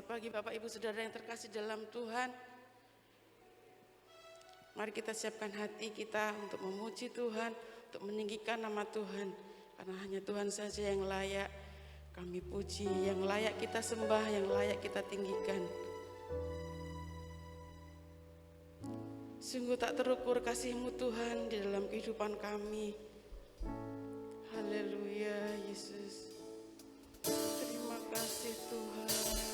Selamat pagi Bapak Ibu Saudara yang terkasih dalam Tuhan. Mari kita siapkan hati kita untuk memuji Tuhan, untuk meninggikan nama Tuhan. Karena hanya Tuhan saja yang layak kami puji, yang layak kita sembah, yang layak kita tinggikan. Sungguh tak terukur kasih-Mu Tuhan di dalam kehidupan kami. Haleluya Yesus. Terima kasih Tuhan.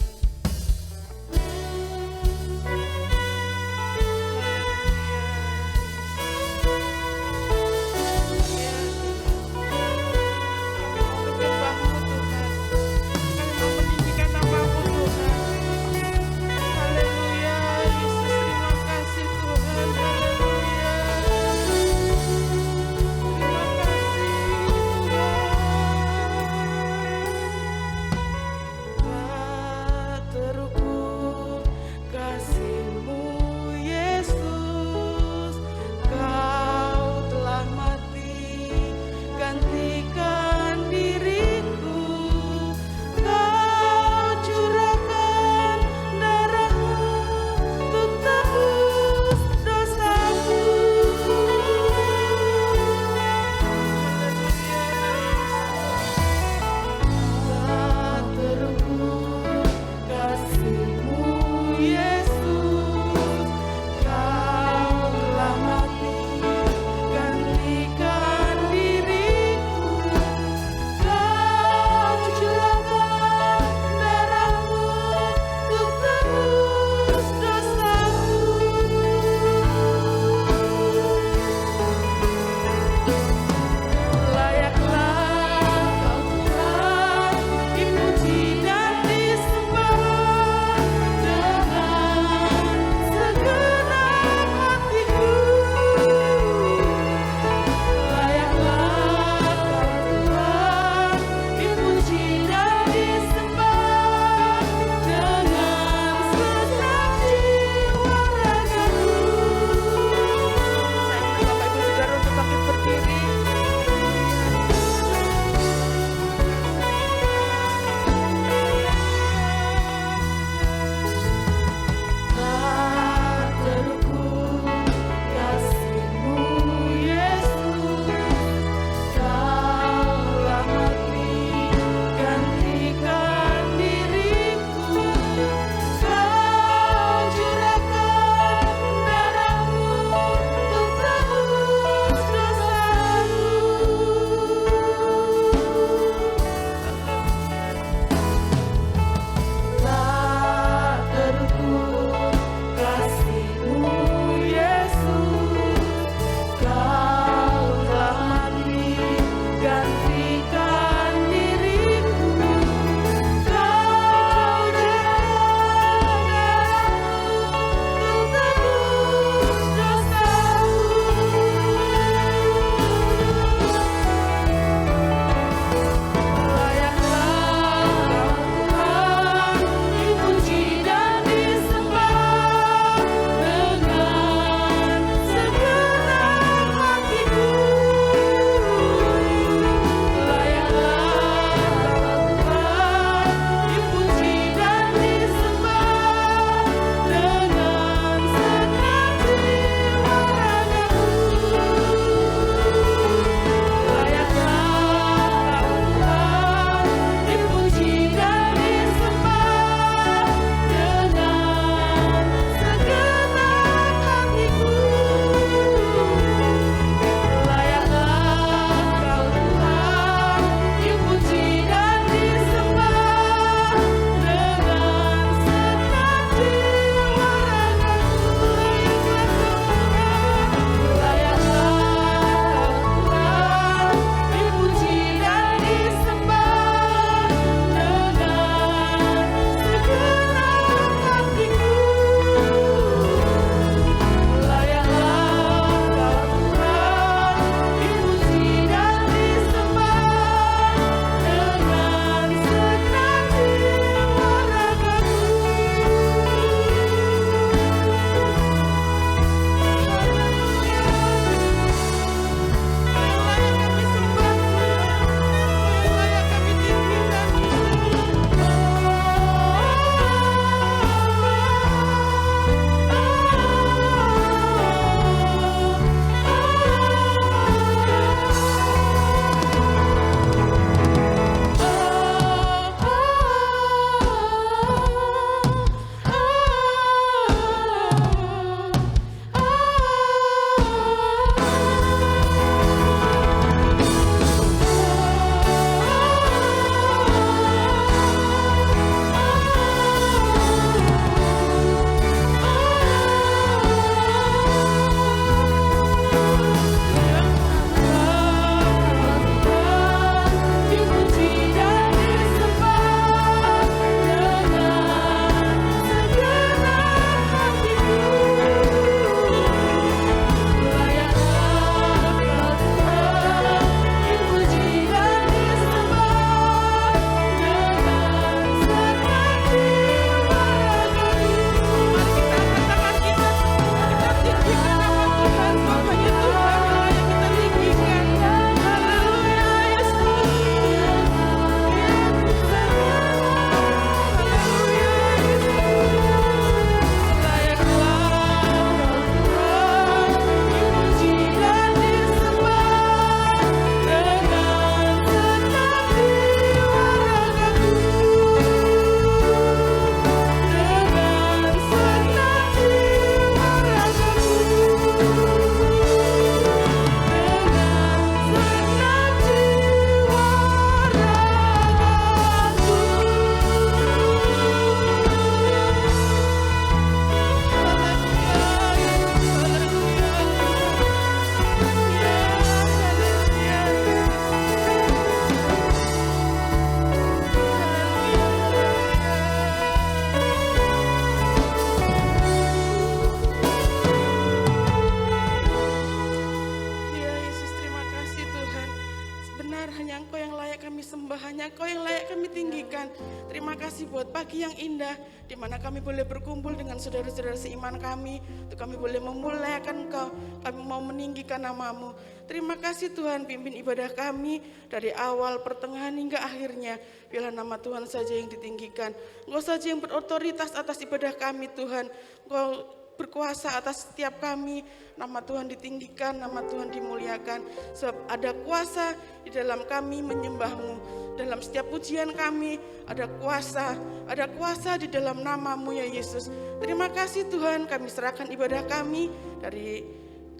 sembah, hanya Engkau yang layak kami tinggikan. Terima kasih buat pagi yang indah, di mana kami boleh berkumpul dengan saudara-saudara seiman kami, untuk kami boleh memuliakan Engkau, kami mau meninggikan nama-Mu. Terima kasih Tuhan, pimpin ibadah kami dari awal, pertengahan hingga akhirnya. Biarlah nama Tuhan saja yang ditinggikan. Engkau saja yang berotoritas atas ibadah kami Tuhan. Engkau berkuasa atas setiap kami. Nama Tuhan ditinggikan, nama Tuhan dimuliakan. Sebab ada kuasa di dalam kami menyembah-Mu. Dalam setiap pujian kami ada kuasa di dalam nama-Mu ya Yesus. Terima kasih Tuhan, kami serahkan ibadah kami,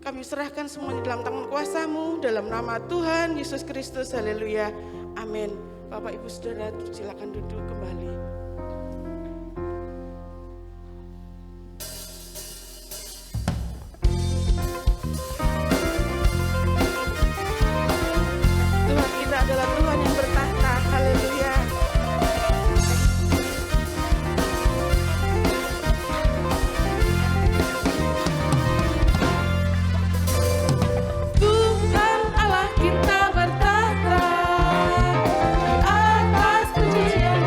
kami serahkan semuanya dalam tangan kuasa-Mu, dalam nama Tuhan Yesus Kristus, haleluya, amin. Bapak Ibu Saudara, silakan duduk kembali. Tuhan kita adalah Tuhan yang bertahta, haleluya. Tuhan Allah kita bertahta, di atas pujian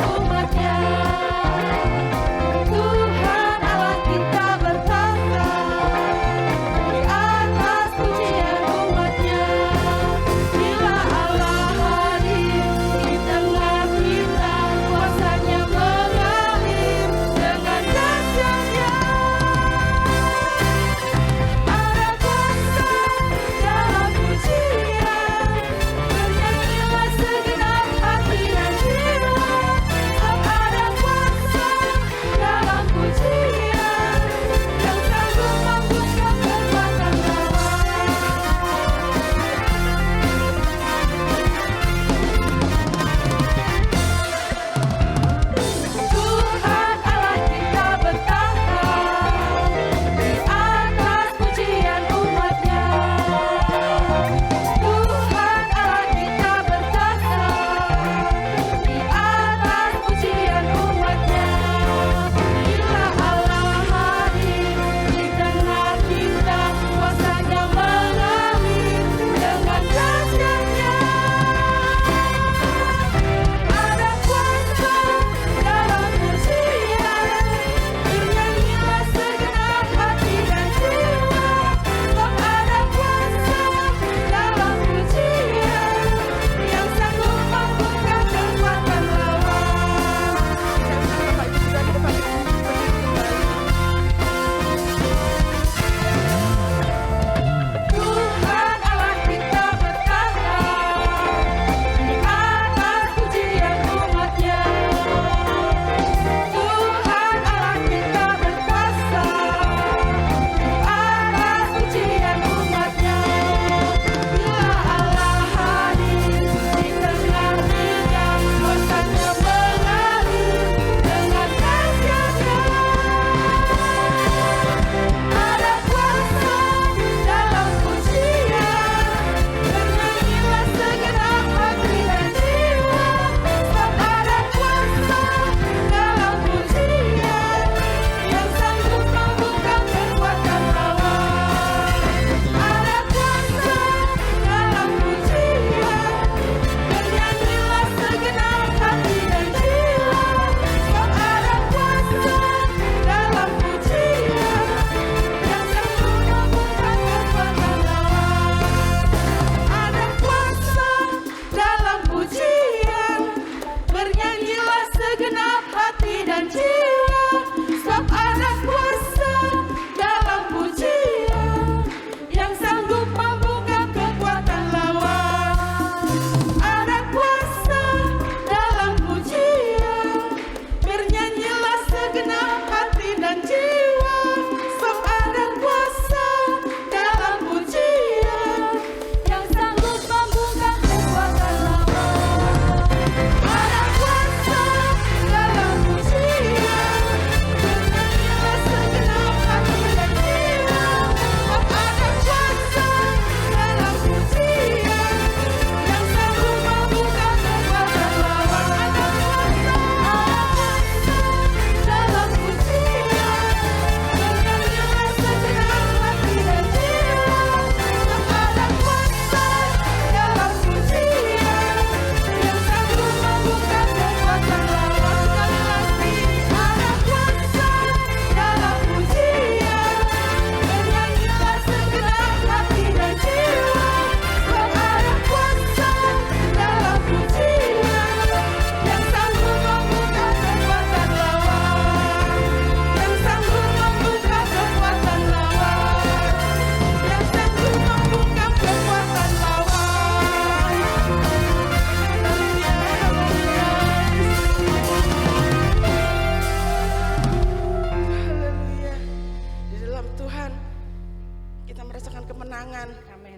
kemenangan.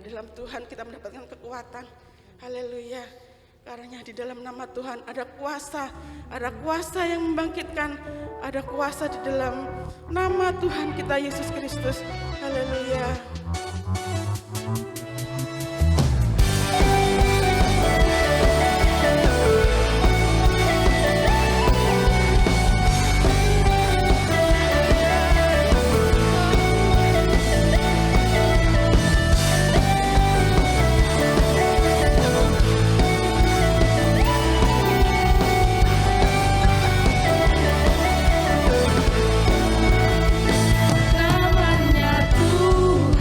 Dalam Tuhan kita mendapatkan kekuatan. Haleluya. Karena di dalam nama Tuhan ada kuasa yang membangkitkan, ada kuasa di dalam nama Tuhan kita Yesus Kristus. Haleluya. Namanya Tuhan.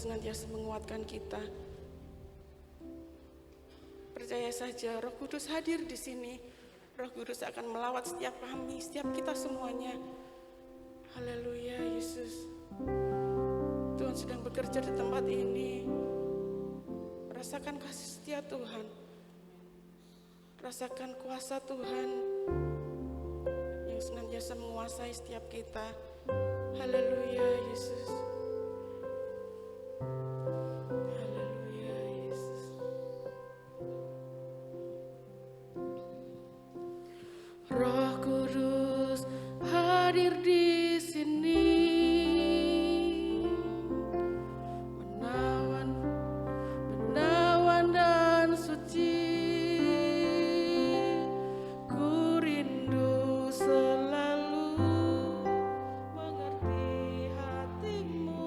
senantiasa menguatkan kita. Percaya saja, Roh Kudus hadir di sini. Roh Kudus akan melawat setiap kami, setiap kita semuanya. Haleluya, Yesus. Tuhan sedang bekerja di tempat ini. Rasakan kasih setia Tuhan. Rasakan kuasa Tuhan yang senantiasa menguasai setiap kita. Haleluya, Yesus. Haleluya, Yesus. Roh Kudus hadir di sini. Menawan dan suci. Ku rindu selalu mengerti hatimu.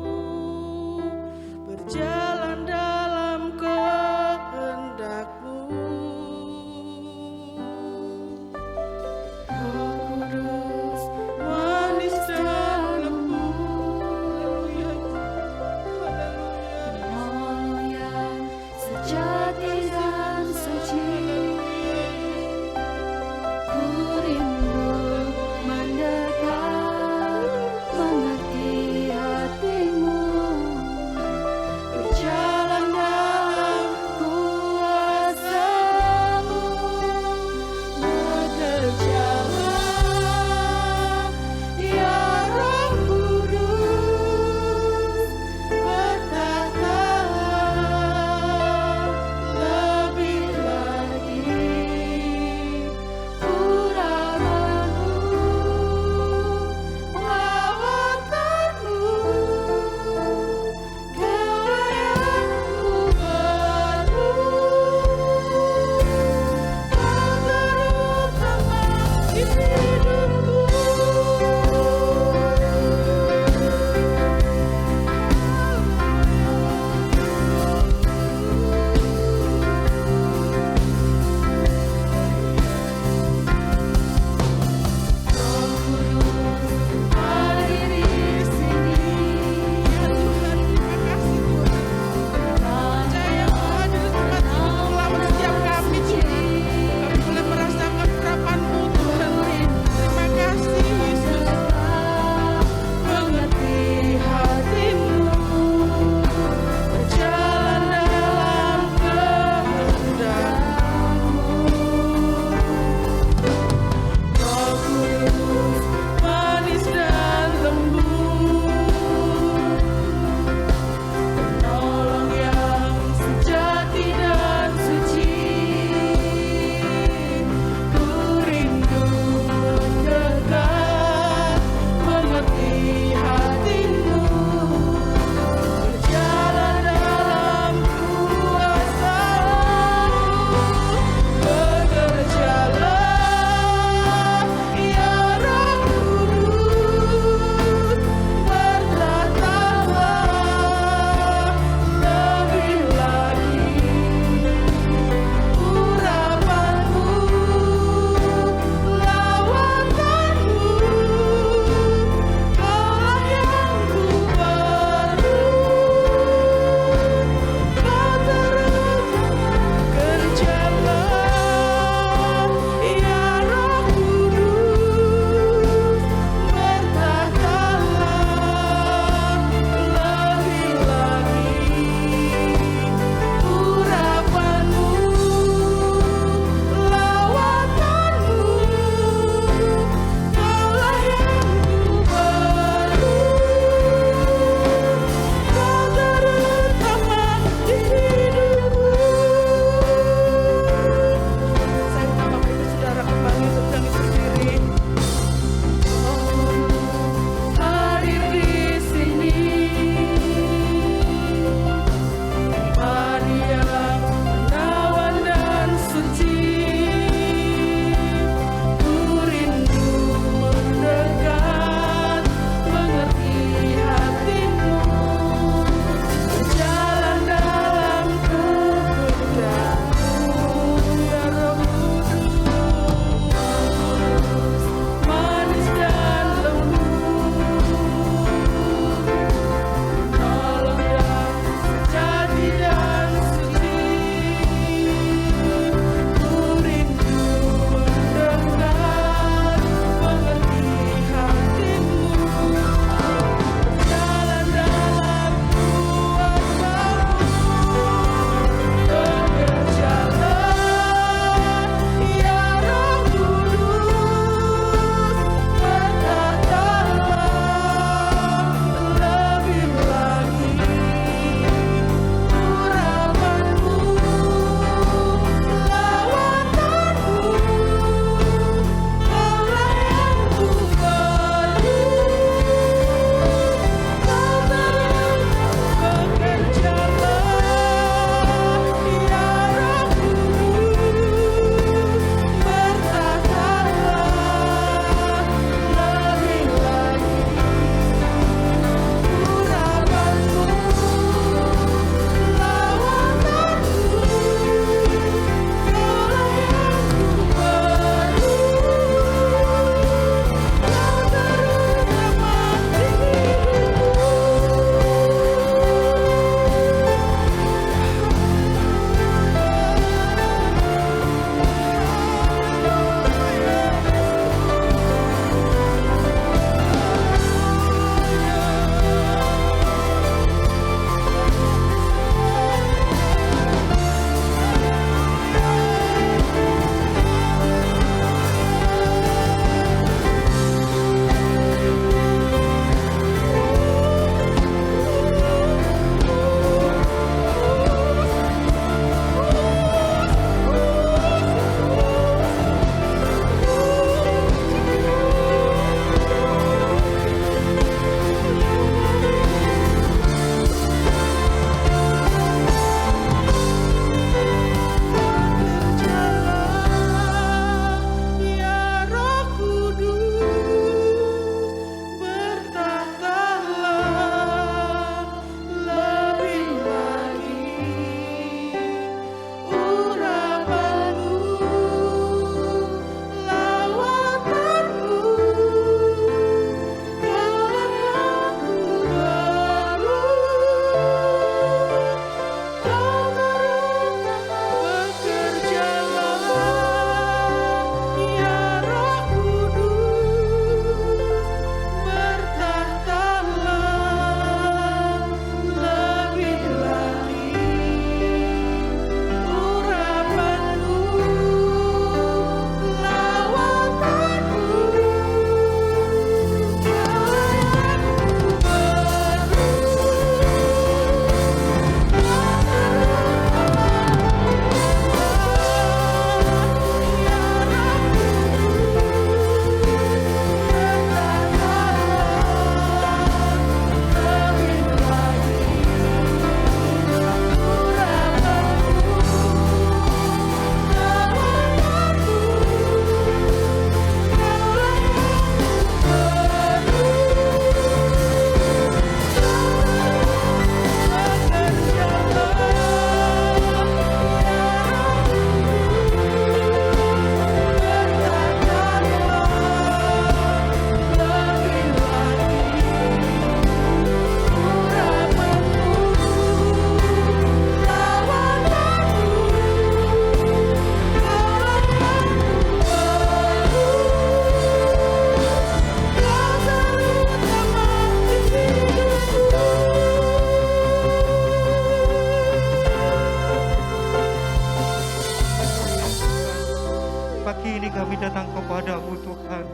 pagi ini kami datang kepada-Mu Tuhan.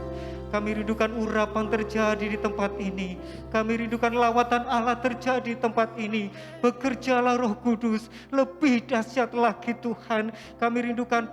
Kami rindukan urapan terjadi di tempat ini. Kami rindukan lawatan Allah terjadi di tempat ini. Bekerjalah Roh Kudus, lebih dahsyat lagi Tuhan. Kami rindukan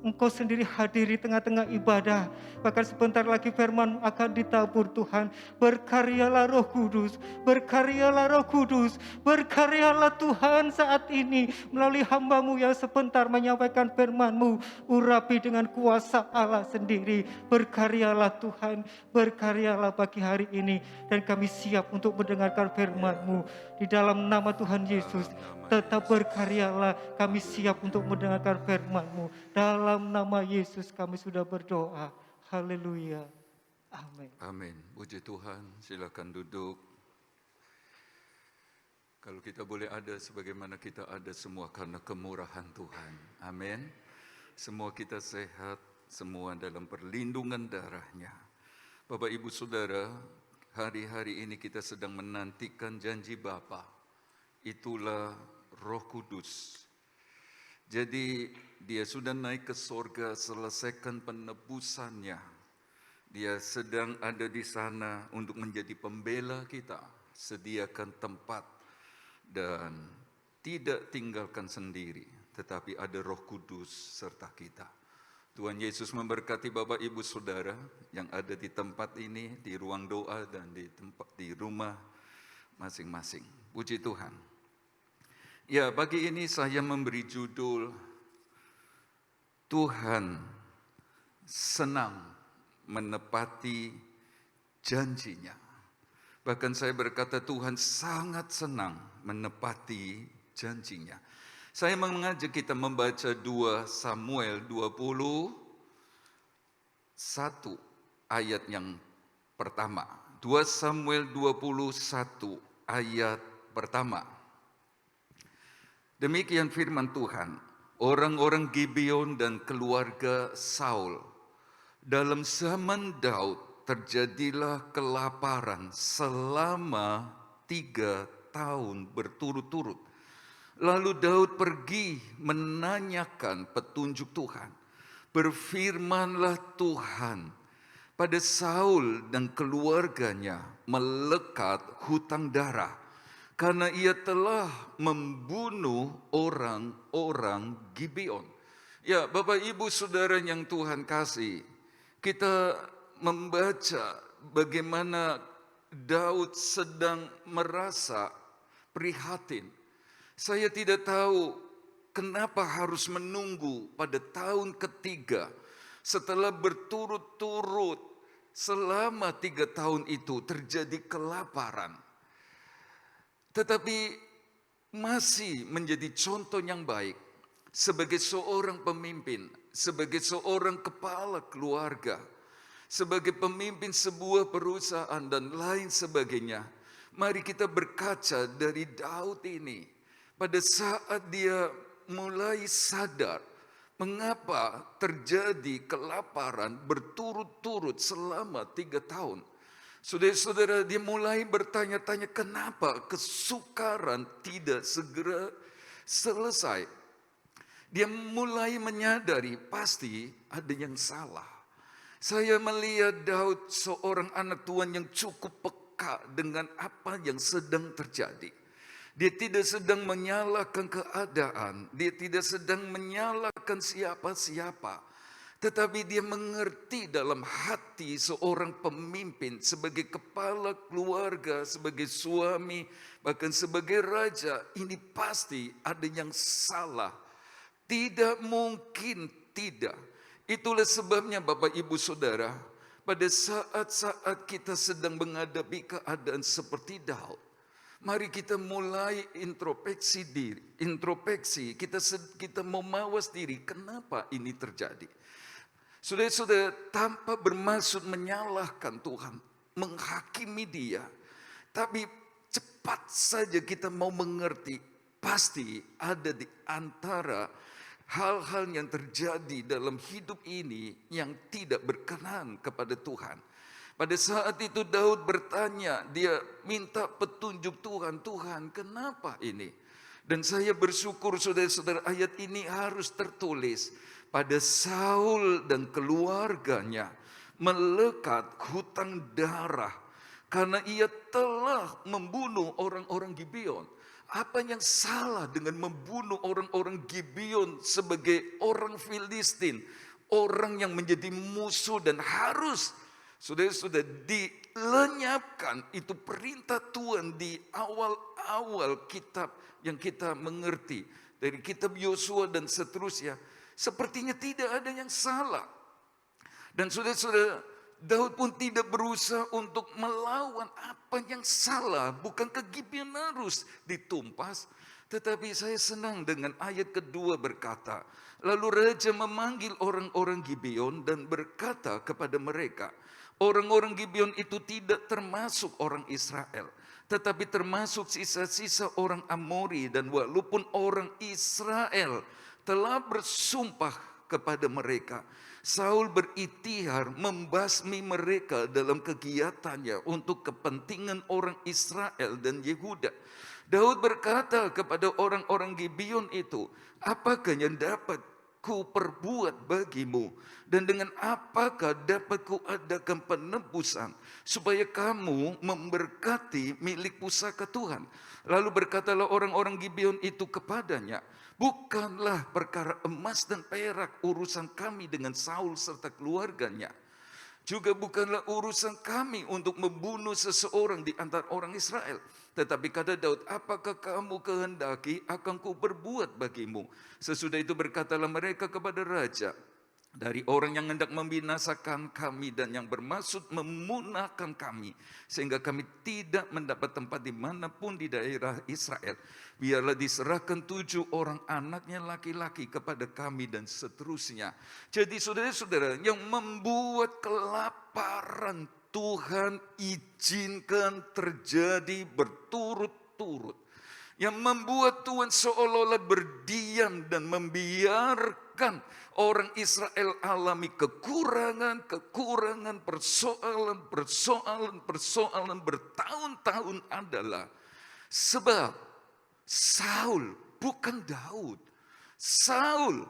Engkau sendiri hadir di tengah-tengah ibadah. Bahkan sebentar lagi firman akan ditabur Tuhan. Berkaryalah Roh Kudus, berkaryalah Roh Kudus, berkaryalah Tuhan saat ini melalui hamba-Mu yang sebentar menyampaikan firman-Mu. Urapi dengan kuasa Allah sendiri. Berkaryalah Tuhan, berkaryalah pagi hari ini. Dan kami siap untuk mendengarkan firman-Mu. Di dalam nama Tuhan Yesus, tetap berkaryalah, kami siap untuk mendengarkan firman-Mu. Dalam nama Yesus kami sudah berdoa. Haleluya. Amin. Amin. Puji Tuhan, silakan duduk. Kalau kita boleh ada sebagaimana kita ada semua karena kemurahan Tuhan. Amin. Semua kita sehat, semua dalam perlindungan darah-Nya. Bapak Ibu Saudara, hari-hari ini kita sedang menantikan janji Bapa. Itulah Roh Kudus. Jadi dia sudah naik ke sorga, selesaikan penebusannya. Dia sedang ada di sana untuk menjadi pembela kita, sediakan tempat dan tidak tinggalkan sendiri, tetapi ada Roh Kudus serta kita. Tuhan Yesus memberkati Bapak Ibu Saudara yang ada di tempat ini, di ruang doa dan di rumah masing-masing. Puji Tuhan. Ya, pagi ini saya memberi judul Tuhan senang menepati janjinya. Bahkan saya berkata Tuhan sangat senang menepati janjinya. Saya mengajak kita membaca 2 Samuel 21 ayat yang pertama. 2 Samuel 21 ayat pertama. Demikian firman Tuhan, orang-orang Gibeon dan keluarga Saul. Dalam zaman Daud terjadilah kelaparan selama 3 tahun berturut-turut. Lalu Daud pergi menanyakan petunjuk Tuhan. Berfirmanlah Tuhan, pada Saul dan keluarganya melekat hutang darah, karena ia telah membunuh orang-orang Gibeon. Ya, Bapak Ibu Saudara yang Tuhan kasih, kita membaca bagaimana Daud sedang merasa prihatin. Saya tidak tahu kenapa harus menunggu pada tahun ketiga setelah berturut-turut selama 3 tahun itu terjadi kelaparan. Tetapi masih menjadi contoh yang baik sebagai seorang pemimpin, sebagai seorang kepala keluarga, sebagai pemimpin sebuah perusahaan dan lain sebagainya. Mari kita berkaca dari Daud ini pada saat dia mulai sadar mengapa terjadi kelaparan berturut-turut selama 3 tahun. Saudara-saudara, dia mulai bertanya-tanya kenapa kesukaran tidak segera selesai. Dia mulai menyadari pasti ada yang salah. Saya melihat Daud seorang anak Tuhan yang cukup peka dengan apa yang sedang terjadi. Dia tidak sedang menyalahkan keadaan, dia tidak sedang menyalahkan siapa-siapa. Tetapi dia mengerti dalam hati seorang pemimpin, sebagai kepala keluarga, sebagai suami, bahkan sebagai raja, ini pasti ada yang salah. Tidak mungkin tidak. Itulah sebabnya Bapak Ibu Saudara, pada saat-saat kita sedang menghadapi keadaan seperti Daud, mari kita mulai introspeksi diri. Kita memawas diri, kenapa ini terjadi? Saudara-saudara, tanpa bermaksud menyalahkan Tuhan, menghakimi dia, tapi cepat saja kita mau mengerti, pasti ada di antara hal-hal yang terjadi dalam hidup ini yang tidak berkenan kepada Tuhan. Pada saat itu Daud bertanya, dia minta petunjuk Tuhan, Tuhan kenapa ini? Dan saya bersyukur saudara-saudara ayat ini harus tertulis. pada Saul dan keluarganya melekat hutang darah karena ia telah membunuh orang-orang Gibeon. Apa yang salah dengan membunuh orang-orang Gibeon sebagai orang Filistin, orang yang menjadi musuh dan harus sudah dilenyapkan? Itu perintah Tuhan di awal-awal kitab yang kita mengerti dari kitab Yosua dan seterusnya. Sepertinya tidak ada yang salah. Dan saudara-saudara, Daud pun tidak berusaha untuk melawan apa yang salah. Bukankah Gibeon harus ditumpas? Tetapi saya senang dengan ayat kedua berkata, lalu raja memanggil orang-orang Gibeon dan berkata kepada mereka, orang-orang Gibeon itu tidak termasuk orang Israel, tetapi termasuk sisa-sisa orang Amori. Dan walaupun orang Israel telah bersumpah kepada mereka, Saul berikhtiar membasmi mereka dalam kegiatannya untuk kepentingan orang Israel dan Yehuda. Daud berkata kepada orang-orang Gibeon itu, apakah yang dapat ku perbuat bagimu? Dan dengan apakah dapat ku adakan penebusan supaya kamu memberkati milik pusaka Tuhan? Lalu berkatalah orang-orang Gibeon itu kepadanya, bukanlah perkara emas dan perak urusan kami dengan Saul serta keluarganya. Juga bukanlah urusan kami untuk membunuh seseorang di antara orang Israel. Tetapi kata Daud, apakah kamu kehendaki akan ku berbuat bagimu? Sesudah itu berkatalah mereka kepada raja, dari orang yang hendak membinasakan kami dan yang bermaksud memunahkan kami, sehingga kami tidak mendapat tempat dimanapun di daerah Israel, biarlah diserahkan 7 orang anaknya laki-laki kepada kami dan seterusnya. Jadi saudara-saudara, yang membuat kelaparan Tuhan izinkan terjadi berturut-turut. Yang membuat Tuhan seolah-olah berdiam dan membiarkan orang Israel alami kekurangan, persoalan bertahun-tahun adalah sebab Saul, bukan Daud. Saul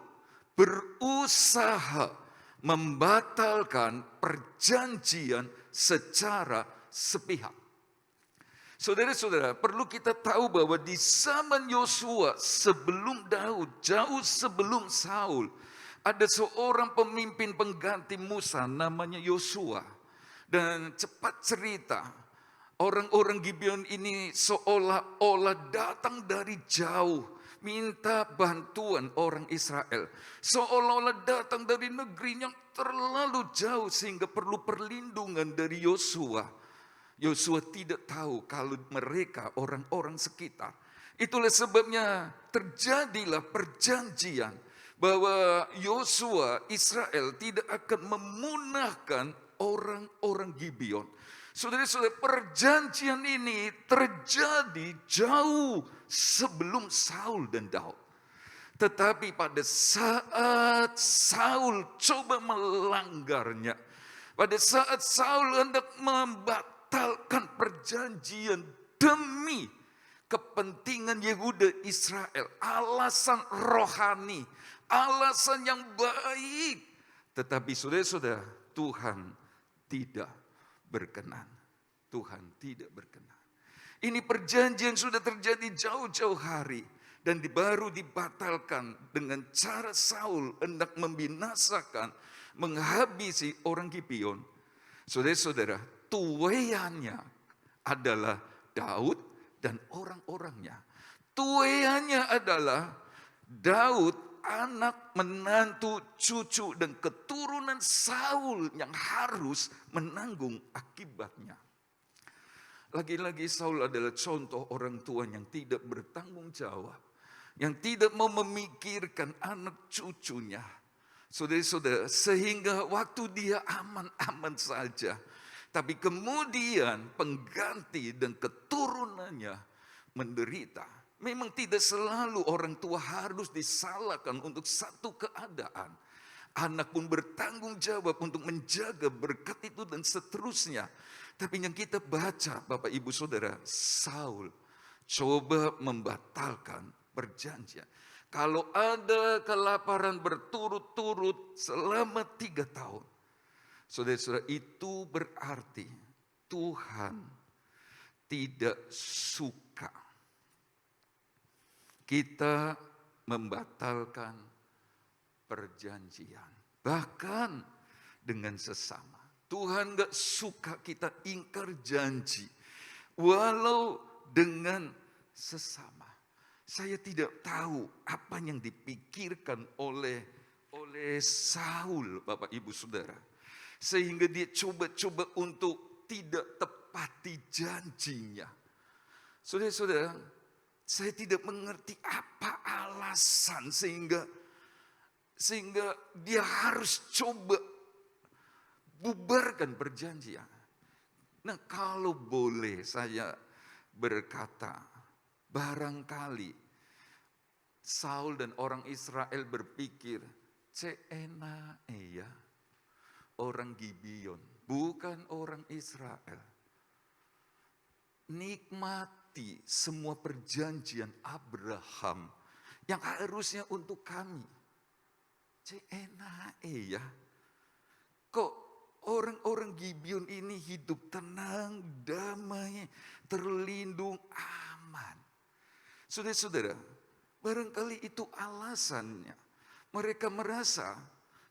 berusaha membatalkan perjanjian secara sepihak. Saudara-saudara, perlu kita tahu bahwa di zaman Yosua sebelum Daud, jauh sebelum Saul, ada seorang pemimpin pengganti Musa namanya Yosua. Dan cepat cerita, orang-orang Gibeon ini seolah-olah datang dari jauh minta bantuan orang Israel. Seolah-olah datang dari negeri yang terlalu jauh sehingga perlu perlindungan dari Yosua. Yosua tidak tahu kalau mereka orang-orang sekitar. Itulah sebabnya terjadilah perjanjian bahwa Yosua Israel tidak akan memunahkan orang-orang Gibeon. Saudara-saudara, perjanjian ini terjadi jauh sebelum Saul dan Daud. Tetapi pada saat Saul coba melanggarnya, pada saat Saul hendak membatalkan perjanjian demi kepentingan Yehuda Israel, alasan rohani, alasan yang baik. Tetapi saudara-saudara, Tuhan tidak berkenan. Tuhan tidak berkenan. Ini perjanjian sudah terjadi jauh-jauh hari dan baru dibatalkan dengan cara Saul hendak membinasakan, menghabisi orang Gibeon. Saudara-saudara, tuaiannya adalah Daud dan orang-orangnya. Tuaiannya adalah Daud, anak, menantu, cucu, dan keturunan Saul yang harus menanggung akibatnya. Lagi-lagi Saul adalah contoh orang tua yang tidak bertanggung jawab, yang tidak mau memikirkan anak cucunya. Saudara-saudara, sehingga waktu dia aman-aman saja, tapi kemudian pengganti dan keturunannya menderita. Memang tidak selalu orang tua harus disalahkan untuk satu keadaan. Anak pun bertanggung jawab untuk menjaga berkat itu dan seterusnya. Tapi yang kita baca, Bapak Ibu Saudara, Saul coba membatalkan perjanjian. Kalau ada kelaparan berturut-turut selama 3 tahun, saudara-saudara, itu berarti Tuhan tidak suka kita membatalkan perjanjian. Bahkan dengan sesama. Tuhan gak suka kita ingkar janji. Walau dengan sesama. Saya tidak tahu apa yang dipikirkan oleh Saul, Bapak Ibu Saudara. Sehingga dia coba-coba untuk tidak tepati janjinya. Saudara-saudara, saya tidak mengerti apa alasan sehingga dia harus coba bubarkan perjanjian. Nah, kalau boleh saya berkata, barangkali Saul dan orang Israel berpikir, "Cena ya, orang Gibeon, bukan orang Israel. Nikmati semua perjanjian Abraham yang harusnya untuk kami. Cena ya, kok orang-orang Gibeon ini hidup tenang, damai, terlindung, aman." Saudara-saudara, barangkali itu alasannya. Mereka merasa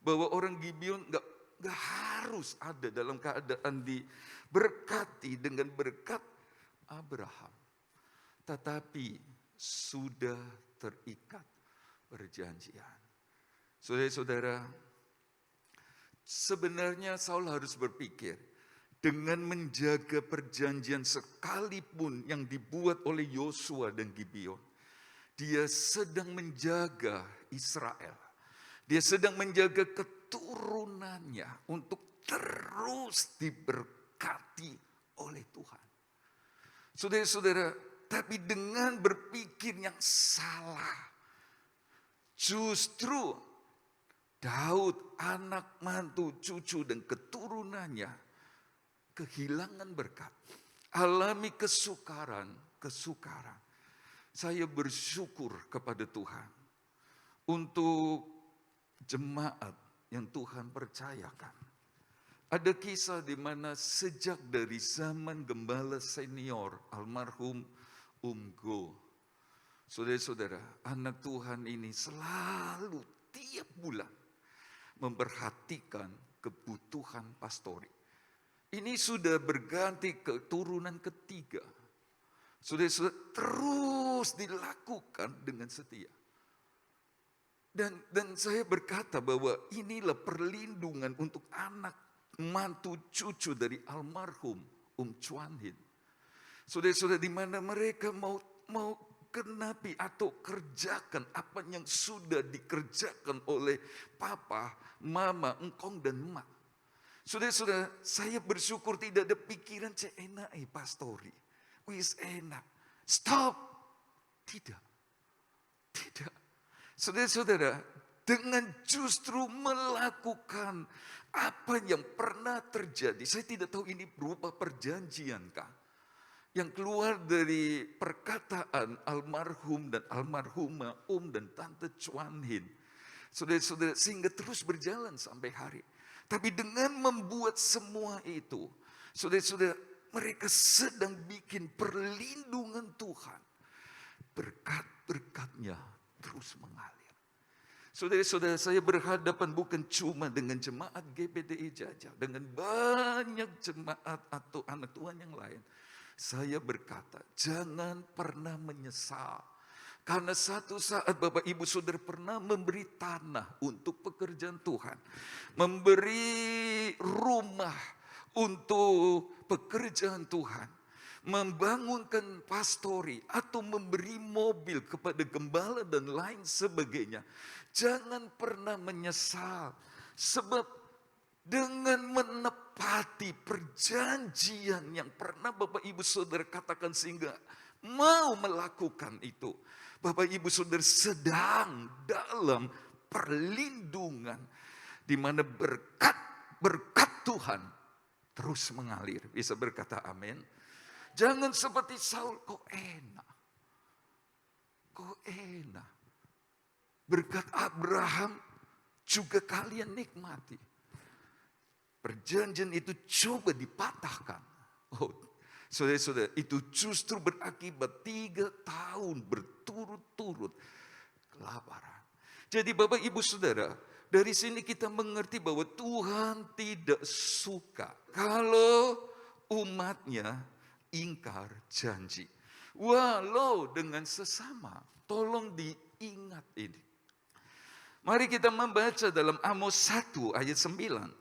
bahwa orang Gibeon gak harus ada dalam keadaan diberkati dengan berkat Abraham. Tetapi sudah terikat perjanjian. Saudara-saudara, sebenarnya Saul harus berpikir, dengan menjaga perjanjian sekalipun yang dibuat oleh Yosua dan Gibeon, dia sedang menjaga Israel. Dia sedang menjaga keturunannya untuk terus diberkati oleh Tuhan. Saudara-saudara, tapi dengan berpikir yang salah, justru Daud, anak mantu, cucu dan keturunannya kehilangan berkat, alami kesukaran. Saya bersyukur kepada Tuhan untuk jemaat yang Tuhan percayakan. Ada kisah di mana sejak dari zaman gembala senior almarhum Go, saudara-saudara, anak Tuhan ini selalu tiap bulan memperhatikan kebutuhan pastori. Ini sudah berganti keturunan ketiga. Sudah terus dilakukan dengan setia. Dan saya berkata bahwa inilah perlindungan untuk anak, mantu, cucu dari almarhum Chuan Hin. Saudara-saudara, di mana mereka mau genapi atau kerjakan apa yang sudah dikerjakan oleh papa, mama, engkong dan emak. Saudara-saudara, saya bersyukur tidak ada pikiran enak pastori. Wis enak. Stop. Tidak. Saudara-saudara, dengan justru melakukan apa yang pernah terjadi. Saya tidak tahu ini berupa perjanjian kah? Yang keluar dari perkataan almarhum dan almarhumah dan tante Chuan Hin. Saudara-saudara, sehingga terus berjalan sampai hari. Tapi dengan membuat semua itu, saudara-saudara, mereka sedang bikin perlindungan Tuhan. Berkat-berkatnya terus mengalir. Saudara-saudara, saya berhadapan bukan cuma dengan jemaat GBDI Jajah, dengan banyak jemaat atau anak Tuhan yang lain. Saya berkata, jangan pernah menyesal. Karena satu saat Bapak Ibu Saudara pernah memberi tanah untuk pekerjaan Tuhan. Memberi rumah untuk pekerjaan Tuhan. Membangunkan pastori atau memberi mobil kepada gembala dan lain sebagainya. Jangan pernah menyesal. Sebab dengan menepati perjanjian yang pernah Bapak Ibu Saudara katakan sehingga mau melakukan itu. Bapak Ibu Saudara sedang dalam perlindungan di mana berkat Tuhan terus mengalir. Bisa berkata amin. Jangan seperti Saul, kok enak. kok enak. Berkat Abraham juga kalian nikmati. Perjanjian itu coba dipatahkan. Oh, saudara-saudara, itu justru berakibat 3 tahun berturut-turut kelaparan. Jadi Bapak Ibu Saudara, dari sini kita mengerti bahwa Tuhan tidak suka kalau umatnya ingkar janji. Walau dengan sesama, tolong diingat ini. Mari kita membaca dalam Amos 1 ayat 9.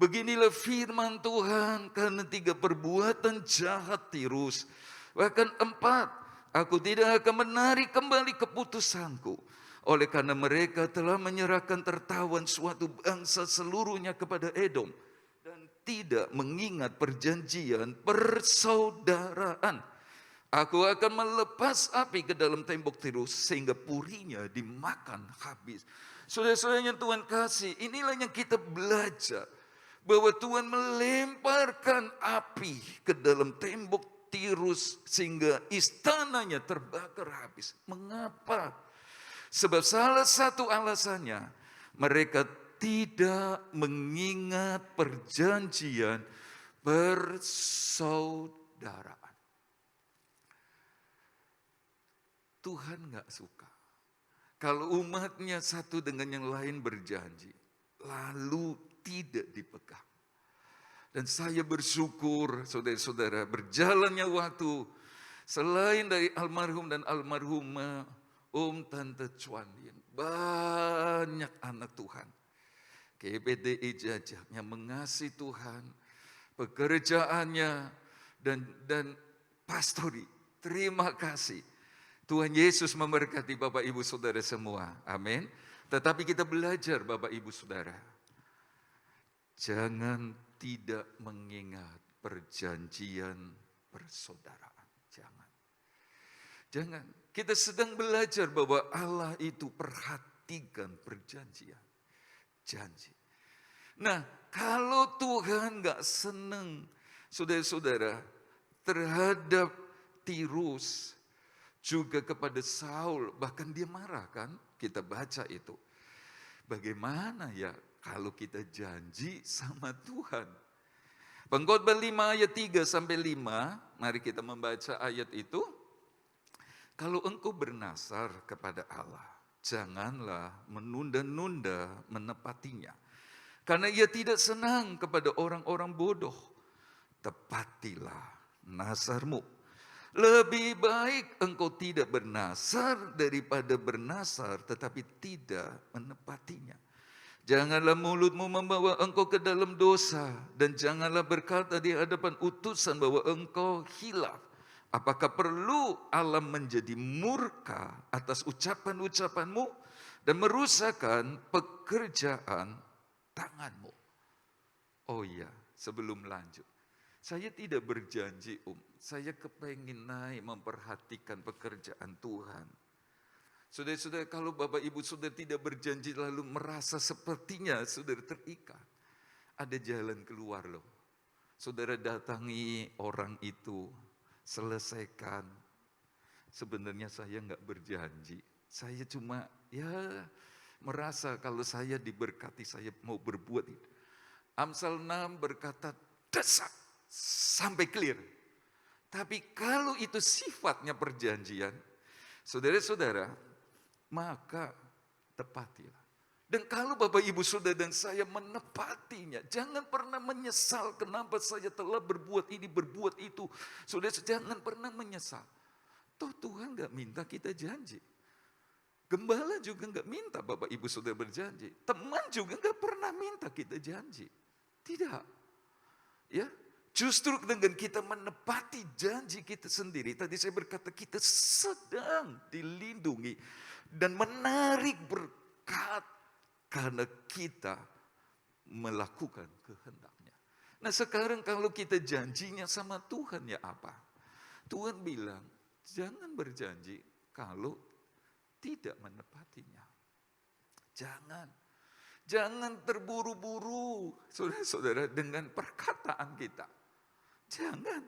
Beginilah firman Tuhan, karena 3 perbuatan jahat Tirus, bahkan 4, aku tidak akan menarik kembali keputusanku. Oleh karena mereka telah menyerahkan tertawan suatu bangsa seluruhnya kepada Edom, dan tidak mengingat perjanjian persaudaraan. Aku akan melepas api ke dalam tembok Tirus, sehingga purinya dimakan habis. Saudara-saudara yang Tuhan kasih, inilah yang kita belajar. Bahwa Tuhan melemparkan api ke dalam tembok Tirus sehingga istananya terbakar habis. Mengapa? Sebab salah satu alasannya, mereka tidak mengingat perjanjian persaudaraan. Tuhan gak suka kalau umatnya satu dengan yang lain berjanji, lalu tidak dipegang. Dan saya bersyukur saudara-saudara, berjalannya waktu, selain dari almarhum dan almarhumah Om Tante Chuan Lien, banyak anak Tuhan GPDI Jajak yang mengasihi Tuhan, pekerjaannya dan pastori. Terima kasih. Tuhan Yesus memberkati Bapak Ibu Saudara semua. Amin. Tetapi kita belajar Bapak Ibu Saudara, jangan tidak mengingat perjanjian persaudaraan. Jangan. Kita sedang belajar bahwa Allah itu perhatikan perjanjian. Janji. Nah, kalau Tuhan gak senang, saudara-saudara, terhadap Tirus, juga kepada Saul, bahkan dia marah kan? Kita baca itu. Bagaimana ya kalau kita janji sama Tuhan? Pengkhotbah 5 ayat 3 sampai 5, mari kita membaca ayat itu. Kalau engkau bernasar kepada Allah, janganlah menunda-nunda menepatinya. Karena ia tidak senang kepada orang-orang bodoh. Tepatilah nasarmu. Lebih baik engkau tidak bernasar daripada bernasar tetapi tidak menepatinya. Janganlah mulutmu membawa engkau ke dalam dosa, dan janganlah berkata di hadapan utusan bahwa engkau hilaf. Apakah perlu Allah menjadi murka atas ucapan-ucapanmu dan merusakkan pekerjaan tanganmu? Oh iya, sebelum lanjut, saya tidak berjanji saya kepengen naik memperhatikan pekerjaan Tuhan. Saudara-saudara, kalau Bapak Ibu saudara tidak berjanji lalu merasa sepertinya saudara terikat, ada jalan keluar loh. Saudara datangi orang itu, selesaikan. Sebenarnya saya nggak berjanji, saya cuma merasa kalau saya diberkati saya mau berbuat itu. Amsal 6 berkata desak sampai clear. Tapi kalau itu sifatnya perjanjian, saudara-saudara, maka tepatilah. Dan kalau Bapak Ibu Saudara dan saya menepatinya, jangan pernah menyesal kenapa saya telah berbuat ini, berbuat itu. Saudara, jangan pernah menyesal. Toh Tuhan gak minta kita janji. Gembala juga gak minta Bapak Ibu Saudara berjanji. Teman juga gak pernah minta kita janji. Tidak. Ya, justru dengan kita menepati janji kita sendiri. Tadi saya berkata kita sedang dilindungi dan menarik berkat karena kita melakukan kehendaknya. Nah sekarang kalau kita janjinya sama Tuhan ya apa? Tuhan bilang jangan berjanji kalau tidak menepatinya. Jangan terburu-buru saudara-saudara dengan perkataan kita. Jangan.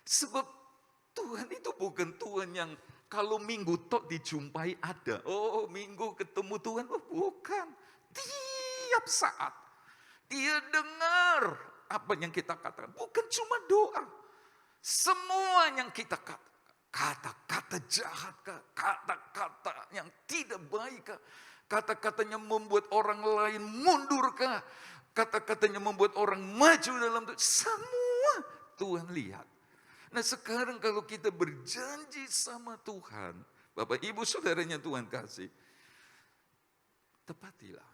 Sebab Tuhan itu bukan Tuhan yang Kalau minggu tok dijumpai ada. Oh, minggu ketemu Tuhan. Oh, bukan. Tiap saat. Dia dengar apa yang kita katakan. Bukan cuma doa. Semua yang kita katakan. Kata-kata jahat, kata-kata yang tidak baik, kata-katanya membuat orang lain mundur, kata-katanya membuat orang maju dalam itu. Semua Tuhan lihat. Nah sekarang kalau kita berjanji sama Tuhan, Bapak Ibu Saudaranya Tuhan kasih, tepatilah.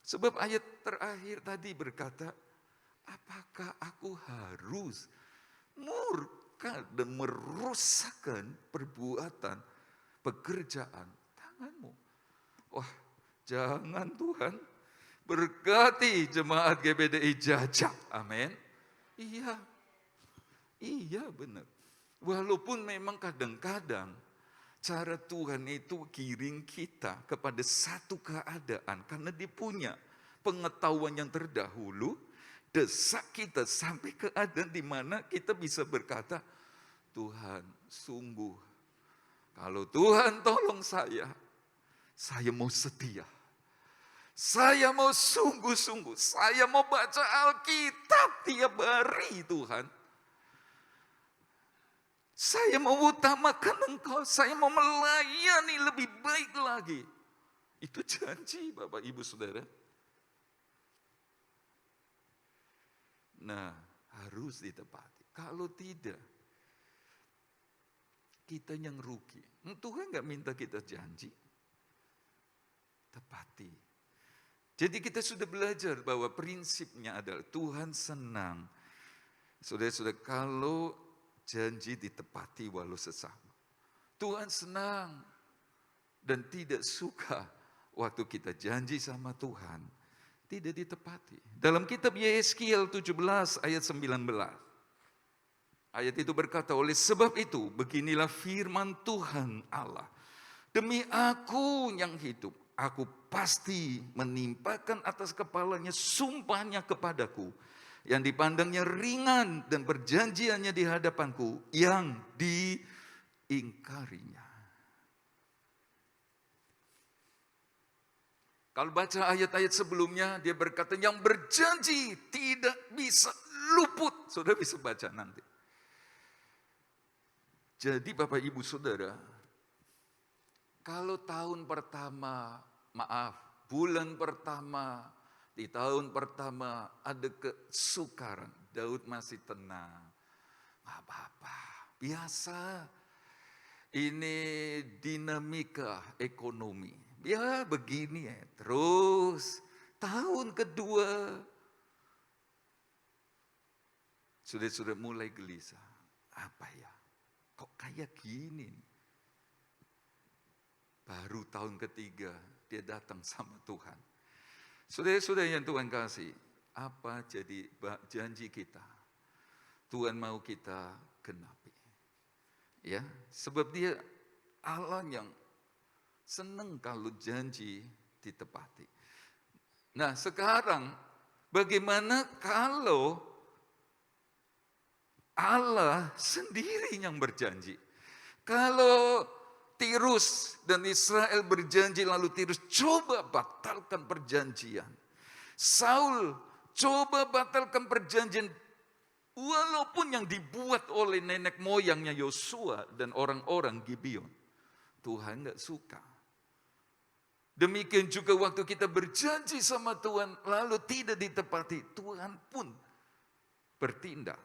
Sebab ayat terakhir tadi berkata, apakah aku harus murka dan merusakkan perbuatan, pekerjaan tanganmu? Wah, jangan Tuhan. Berkati jemaat GBDI Jajak. Amin. Iya benar. Walaupun memang kadang-kadang cara Tuhan itu giring kita kepada satu keadaan. Karena dia punya pengetahuan yang terdahulu. Desak kita sampai keadaan di mana kita bisa berkata, Tuhan sungguh, kalau Tuhan tolong saya mau setia. Saya mau sungguh-sungguh, saya mau baca Alkitab tiap hari Tuhan. Saya mau utamakan Engkau, saya mau melayani lebih baik lagi. Itu janji Bapak Ibu Saudara. Nah, harus ditepati. Kalau tidak, kita yang rugi. Tuhan gak minta kita janji. Tepati. Jadi kita sudah belajar bahwa prinsipnya adalah Tuhan senang. Saudara-saudara, kalau janji ditepati walau sesama. Tuhan senang dan tidak suka waktu kita janji sama Tuhan tidak ditepati. Dalam kitab Yeskiel 17 ayat 19. Ayat itu berkata, oleh sebab itu beginilah firman Tuhan Allah. Demi aku yang hidup, aku pasti menimpakan atas kepalanya sumpahnya kepadaku. Yang dipandangnya ringan dan perjanjiannya di hadapanku yang diingkarinya. Kalau baca ayat-ayat sebelumnya, dia berkata yang berjanji tidak bisa luput. Saudara bisa baca nanti. Jadi Bapak Ibu Saudara, kalau tahun pertama, bulan pertama, di tahun pertama ada kesukaran, Daud masih tenang. Gak apa-apa, biasa. Ini dinamika ekonomi. Ya begini ya, terus tahun kedua sudah mulai gelisah. Apa ya? Kok kayak gini? Baru tahun ketiga dia datang sama Tuhan. Saudara-saudara yang Tuhan kasih, apa jadi janji kita? Tuhan mau kita genapi. Ya, sebab dia Allah yang senang kalau janji ditepati. Nah sekarang bagaimana kalau Allah sendiri yang berjanji? Kalau Tirus dan Israel berjanji lalu Tirus coba batalkan perjanjian. Saul coba batalkan perjanjian walaupun yang dibuat oleh nenek moyangnya Yosua dan orang-orang Gibeon. Tuhan gak suka. Demikian juga waktu kita berjanji sama Tuhan lalu tidak ditepati, Tuhan pun bertindak.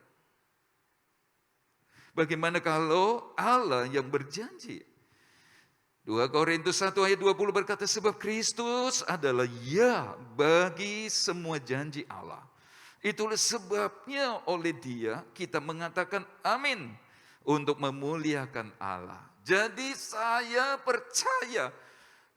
Bagaimana kalau Allah yang berjanji? 2 Korintus 1 ayat 20 berkata, sebab Kristus adalah ya bagi semua janji Allah. Itulah sebabnya oleh Dia kita mengatakan amin untuk memuliakan Allah. Jadi saya percaya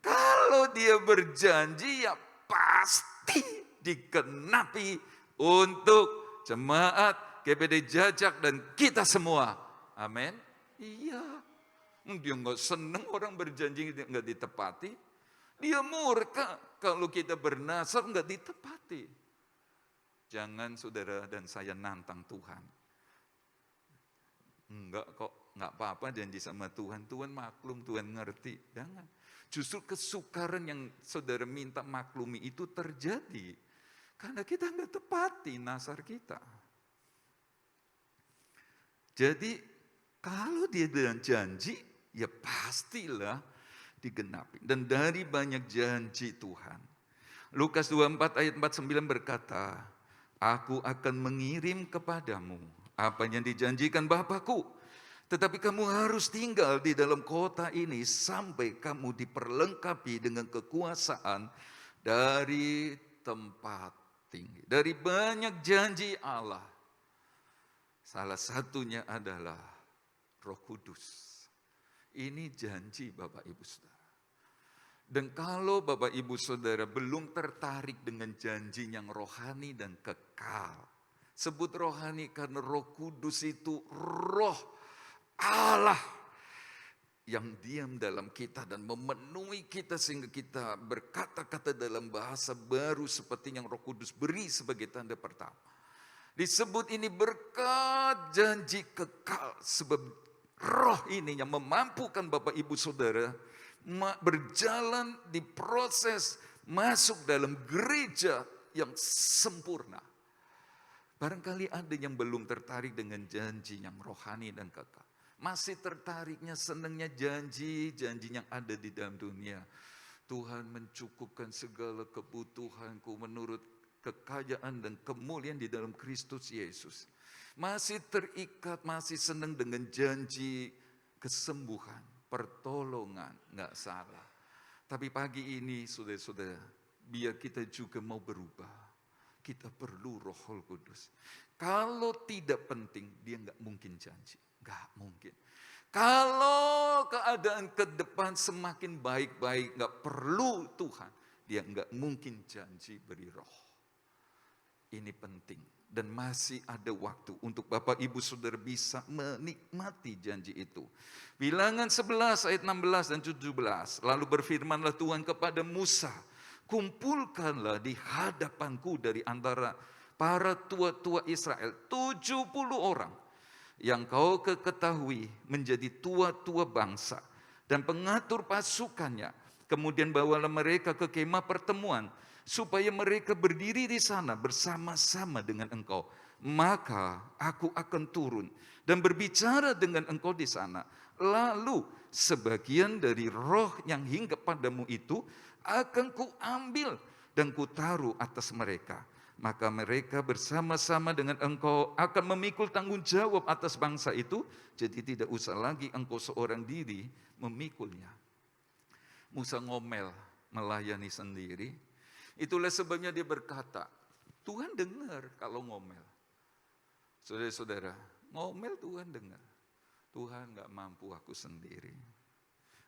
kalau Dia berjanji ya pasti digenapi untuk jemaat GBD Jajak dan kita semua. Amin. Iya. Dia nggak senang orang berjanji nggak ditepati. Dia murka kalau kita bernasar nggak ditepati. Jangan saudara dan saya nantang Tuhan. enggak kok, enggak apa-apa janji sama Tuhan. Tuhan maklum, Tuhan ngerti. Jangan. Justru kesukaran yang saudara minta maklumi itu terjadi karena kita enggak tepati nazar kita. Jadi kalau dia bilang janji, ya pastilah digenapi. Dan dari banyak janji Tuhan. Lukas 24 ayat 49 berkata, aku akan mengirim kepadamu apa yang dijanjikan Bapakku. Tetapi kamu harus tinggal di dalam kota ini sampai kamu diperlengkapi dengan kekuasaan dari tempat tinggi. Dari banyak janji Allah. Salah satunya adalah Roh Kudus. Ini janji Bapak Ibu Saudara. Dan kalau Bapak Ibu Saudara belum tertarik dengan janji yang rohani dan kekal. Sebut rohani karena Roh Kudus itu roh Allah yang diam dalam kita dan memenuhi kita sehingga kita berkata-kata dalam bahasa baru seperti yang Roh Kudus beri sebagai tanda pertama. Disebut ini berkat janji kekal sebab roh ini yang memampukan Bapak Ibu Saudara berjalan di proses masuk dalam gereja yang sempurna. Barangkali ada yang belum tertarik dengan janji yang rohani dan kekal. Masih tertariknya, senangnya janji yang ada di dalam dunia. Tuhan mencukupkan segala kebutuhanku menurut kekayaan dan kemuliaan di dalam Kristus Yesus. Masih terikat, masih senang dengan janji kesembuhan, pertolongan, nggak salah. Tapi pagi ini saudara-saudara, biar kita juga mau berubah. Kita perlu Roh Kudus. Kalau tidak penting, dia nggak mungkin janji. Nggak mungkin. Kalau keadaan ke depan semakin baik-baik, nggak perlu Tuhan. Dia nggak mungkin janji beri roh. Ini penting. Dan masih ada waktu untuk Bapak Ibu Saudara bisa menikmati janji itu. Bilangan 11 ayat 16 dan 17. Lalu berfirmanlah Tuhan kepada Musa. Kumpulkanlah di hadapanku dari antara para tua-tua Israel 70 orang yang kau ketahui menjadi tua-tua bangsa dan pengatur pasukannya. Kemudian bawalah mereka ke kemah pertemuan supaya mereka berdiri di sana bersama-sama dengan engkau. Maka aku akan turun dan berbicara dengan engkau di sana. Lalu sebagian dari roh yang hinggap padamu itu akan kuambil dan kutaruh atas mereka. Maka mereka bersama-sama dengan engkau akan memikul tanggung jawab atas bangsa itu. Jadi tidak usah lagi engkau seorang diri memikulnya. Musa ngomel melayani sendiri. Itulah sebabnya dia berkata, Tuhan dengar kalau ngomel. Saudara-saudara, ngomel Tuhan dengar. Tuhan gak mampu aku sendiri.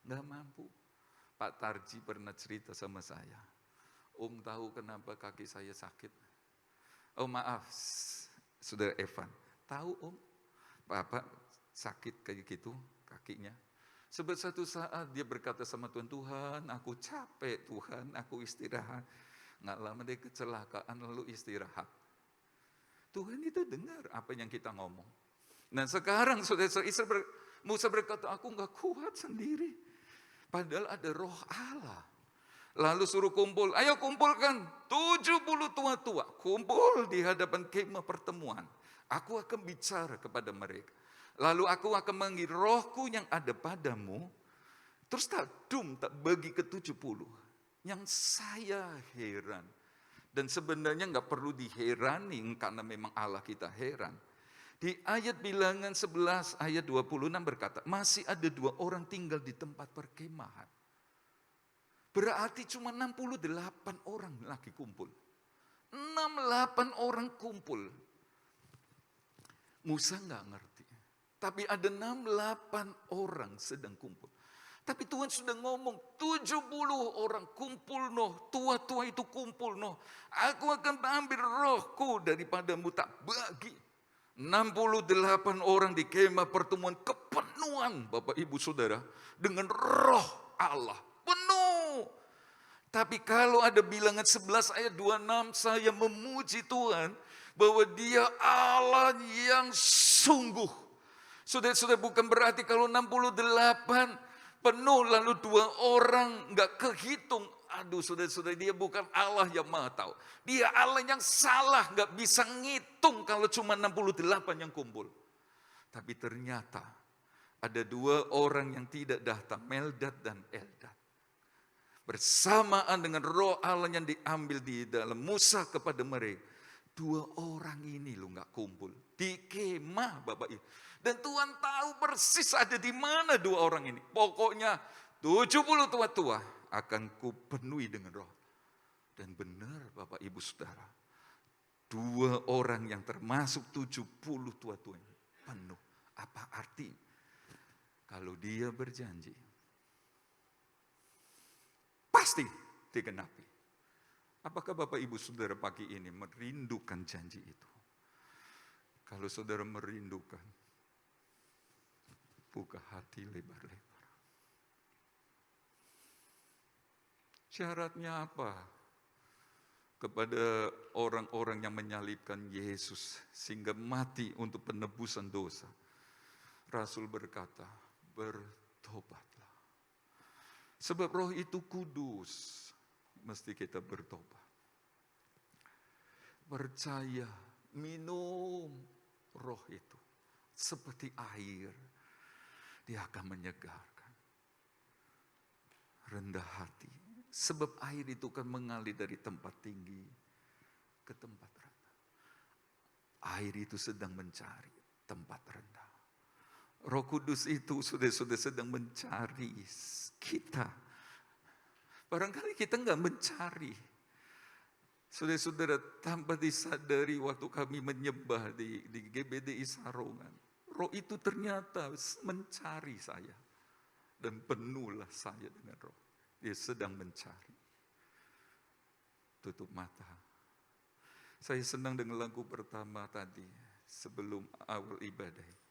Gak mampu. Pak Tarji pernah cerita sama saya. Om tahu kenapa kaki saya sakit? Oh maaf, Saudara Evan. Tahu Om, Bapak sakit kayak gitu kakinya. Sebab satu saat dia berkata sama Tuhan, Tuhan aku capek, Tuhan aku istirahat. Nggak lama dia kecelakaan lalu istirahat. Tuhan itu dengar apa yang kita ngomong. Nah sekarang saudara-saudara Musa berkata, aku nggak kuat sendiri. Padahal ada roh Allah. Lalu suruh kumpul, ayo kumpulkan 70 tua-tua. Kumpul di hadapan kemah pertemuan. Aku akan bicara kepada mereka. Lalu aku akan memanggil rohku yang ada padamu. Terus tak bagi ke 70. Yang saya heran. Dan sebenarnya nggak perlu diherani karena memang Allah kita heran. Di ayat bilangan 11 ayat 26 berkata, masih ada 2 orang tinggal di tempat perkemahan. Berarti cuma 68 orang lagi kumpul. 68 orang kumpul. Musa nggak ngerti. Tapi ada 68 orang sedang kumpul. Tapi Tuhan sudah ngomong, 70 orang kumpul noh, tua-tua itu kumpul noh. Aku akan ambil rohku daripadamu tak bagi. 68 orang di kemah pertemuan kepenuhan Bapak Ibu Saudara dengan roh Allah. Penuh. Tapi kalau ada bilangan 11 ayat 26 saya memuji Tuhan bahwa dia Allah yang sungguh. Saudara-saudara, bukan berarti kalau 68 penuh lalu 2 orang nggak kehitung. Aduh, saudara-saudara, dia bukan Allah yang maha tahu. Dia Allah yang salah, nggak bisa ngitung kalau cuma 68 yang kumpul. Tapi ternyata ada 2 orang yang tidak datang, Meldad dan Eldad. Bersamaan dengan roh Allah yang diambil di dalam Musa kepada mereka. 2 orang ini lo nggak kumpul di kemah, Bapak Ibu. Dan Tuhan tahu persis ada di mana 2 orang ini. Pokoknya 70 tua-tua akan kupenuhi dengan roh. Dan benar Bapak Ibu Saudara, 2 orang yang termasuk 70 tua-tua ini penuh. Apa arti? Kalau dia berjanji, pasti digenapi. Apakah Bapak Ibu Saudara pagi ini merindukan janji itu? Kalau saudara merindukan, buka hati lebar-lebar. Syaratnya apa? Kepada orang-orang yang menyalibkan Yesus sehingga mati untuk penebusan dosa. Rasul berkata, bertobatlah. Sebab roh itu kudus, mesti kita bertobat. Percaya, minum roh itu seperti air. Dia akan menyegarkan. Rendah hati. Sebab air itu kan mengalir dari tempat tinggi ke tempat rendah. Air itu sedang mencari tempat rendah. Roh Kudus itu sudah sedang mencari kita. Barangkali kita enggak mencari. Saudara-saudara, tanpa disadari waktu kami menyembah di GBDI Sarongan. Roh itu ternyata mencari saya. Dan penuhlah saya dengan roh. Dia sedang mencari. Tutup mata. Saya senang dengan lagu pertama tadi. Sebelum awal ibadah.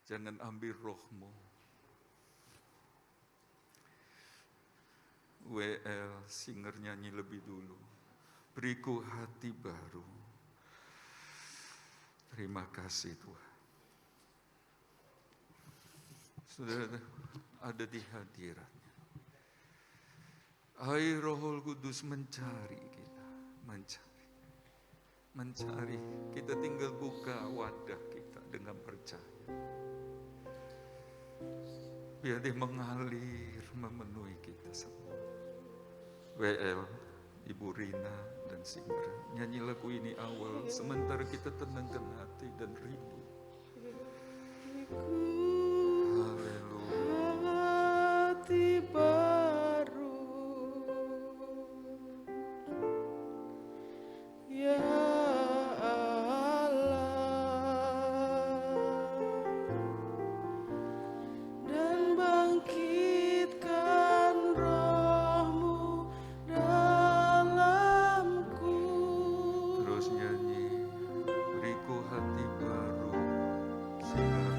Jangan ambil rohmu. WL singer nyanyi lebih dulu. Beriku hati baru. Terima kasih Tuhan. Sudah ada di hadiratnya. Air Roh Kudus mencari kita. Mencari. Kita tinggal buka wadah kita dengan percaya. Biar dia mengalir memenuhi kita semua. WL, Ibu Rina dan Singer nyanyi lagu ini awal sementara kita tenangkan hati dan rindu. Haleluya. Hati baru, ya dan bangkitkan rohmu dalamku. Terus nyanyi, beriku hati baru. Singer.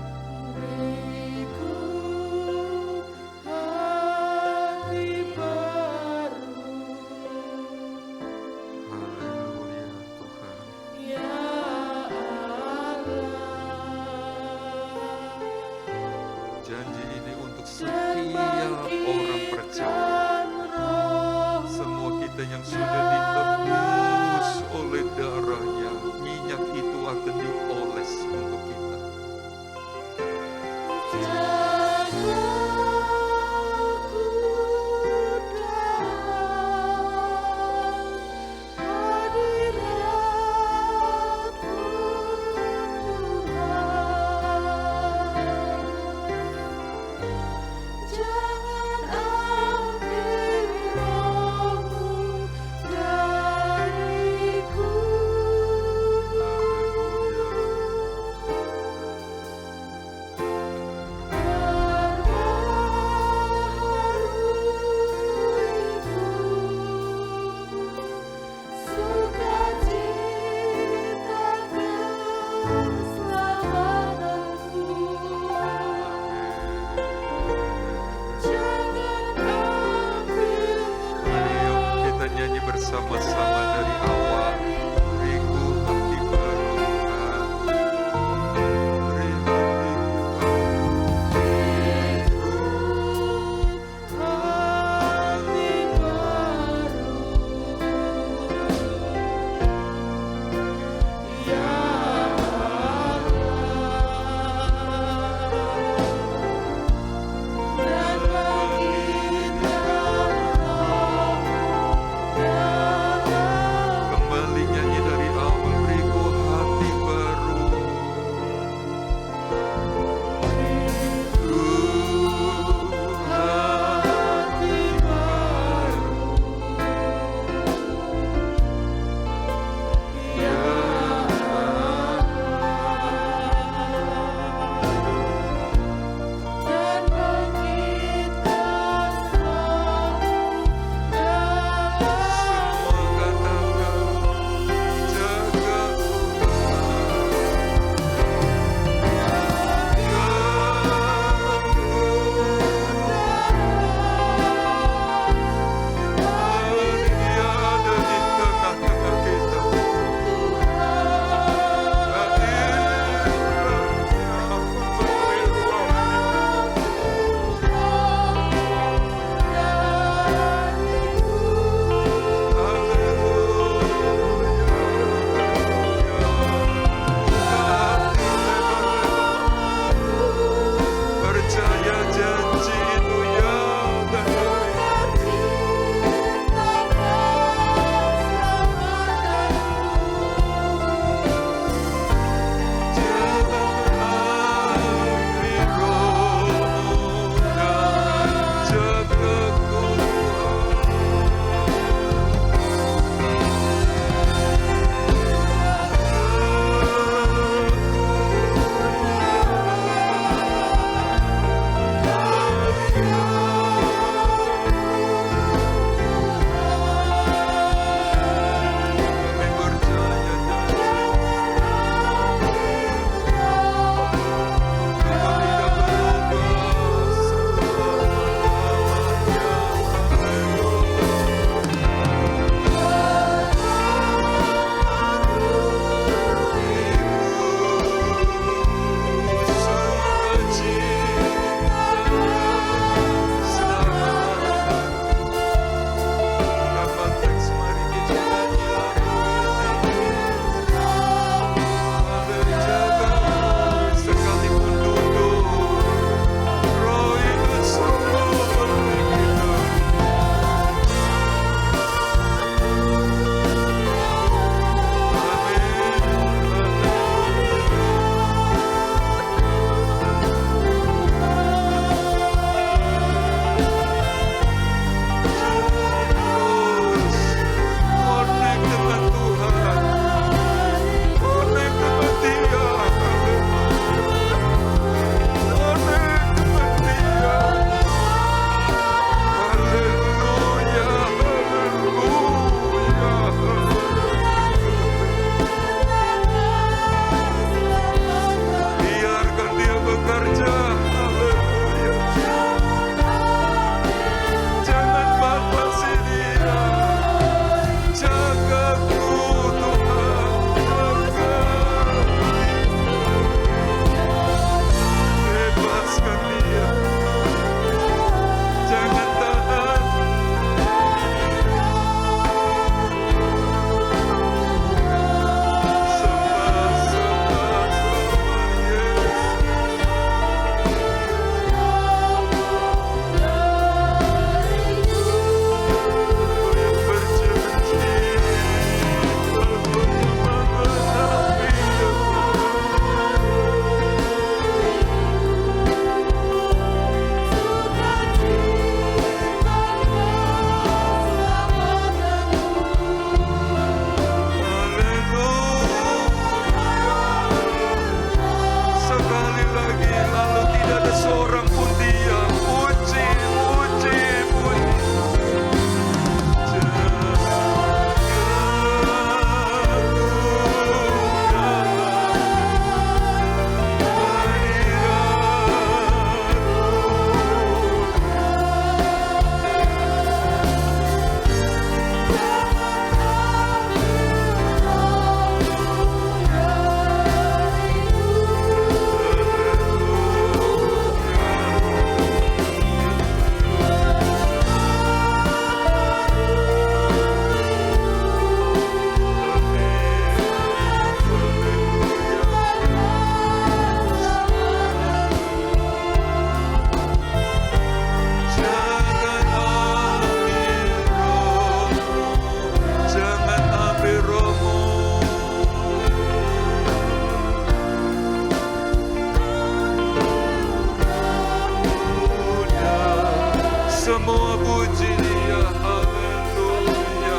puji Dia. Haleluya,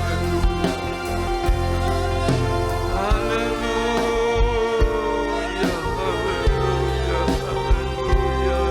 haleluya, haleluya, haleluya,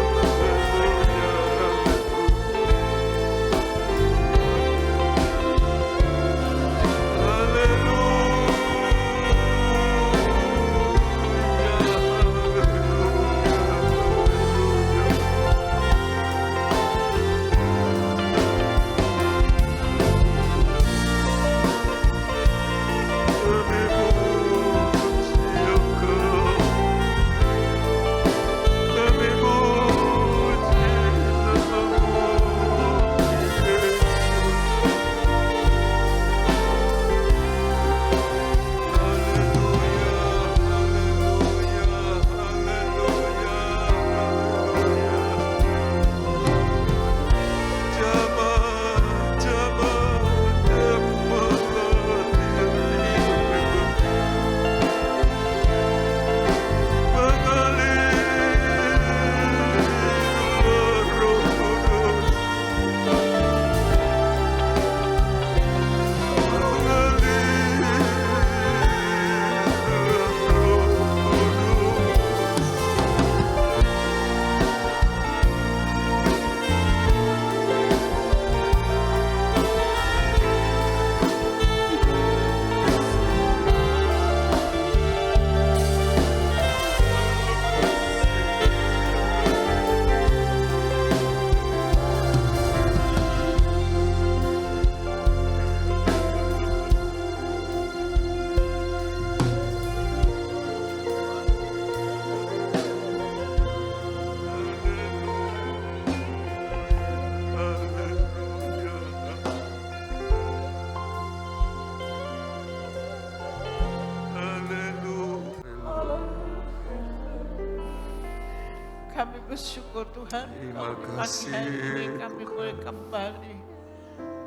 Kami bersyukur Tuhan, Terima pagi kasih, hari ini kami boleh kembali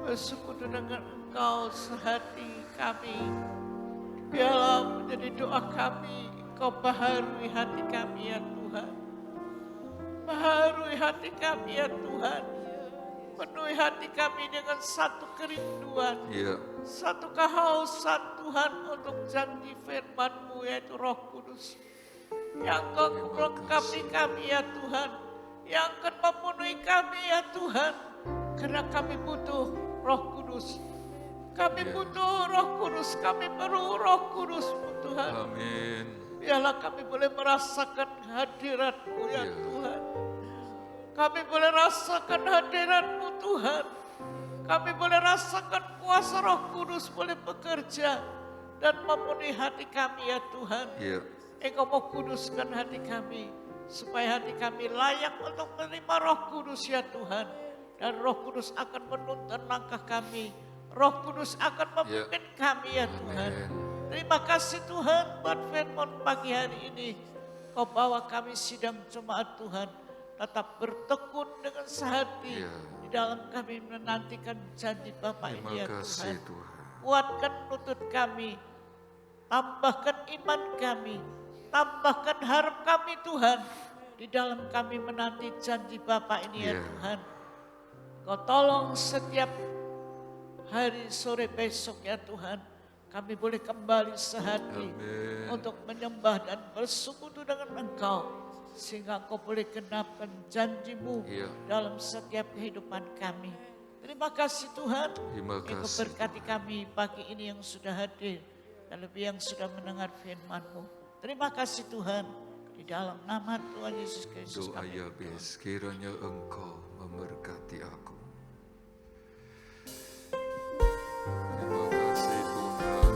bersekutu dengan Engkau sehati kami. Biarlah menjadi doa kami, Engkau baharui hati kami ya Tuhan. Baharui hati kami ya Tuhan. Penuhi hati kami dengan satu kerinduan, ya, satu kehausan Tuhan untuk janji firman-Mu yaitu Roh Kudus. Yang akan melengkapi kami ya Tuhan, yang akan memenuhi kami ya Tuhan, karena kami butuh Roh Kudus. Kami butuh Roh Kudus, kami perlu Roh Kudus Tuhan. amin. Biarlah kami boleh merasakan hadirat-Mu ya Ya. Tuhan. Kami boleh rasakan hadirat-Mu Tuhan. Kami boleh rasakan kuasa Roh Kudus boleh bekerja dan memenuhi hati kami ya Tuhan. Ya, Engkau mau kuduskan hati kami, supaya hati kami layak untuk menerima Roh Kudus ya Tuhan. Dan Roh Kudus akan menuntun langkah kami. Roh Kudus akan memimpin kami ya Tuhan. amin. Terima kasih Tuhan buat firman pagi hari ini. Kau bawa kami sidang jemaat Tuhan. Tetap bertekun dengan sehati. Ya. Di dalam kami menantikan janji Bapa Terima ini ya kasih Tuhan. Tuhan. Kuatkan lutut kami. Tambahkan iman kami. Tambahkan harap kami Tuhan. Di dalam kami menanti janji Bapa ini ya Ya. Tuhan. Kau tolong setiap hari sore besok ya Tuhan. Kami boleh kembali sehati Amin. untuk menyembah dan bersekutu dengan Engkau. Sehingga Engkau boleh genapkan janji-Mu Ya. dalam setiap kehidupan kami. Terima kasih Tuhan. Terima Engkau kasih, berkati kami pagi ini yang sudah hadir. Dan lebih yang sudah mendengar firman-Mu. Terima kasih Tuhan. Di dalam nama Tuhan Yesus Kristus Doa kami. Yabes, kiranya Engkau memberkati aku. Terima kasih Tuhan.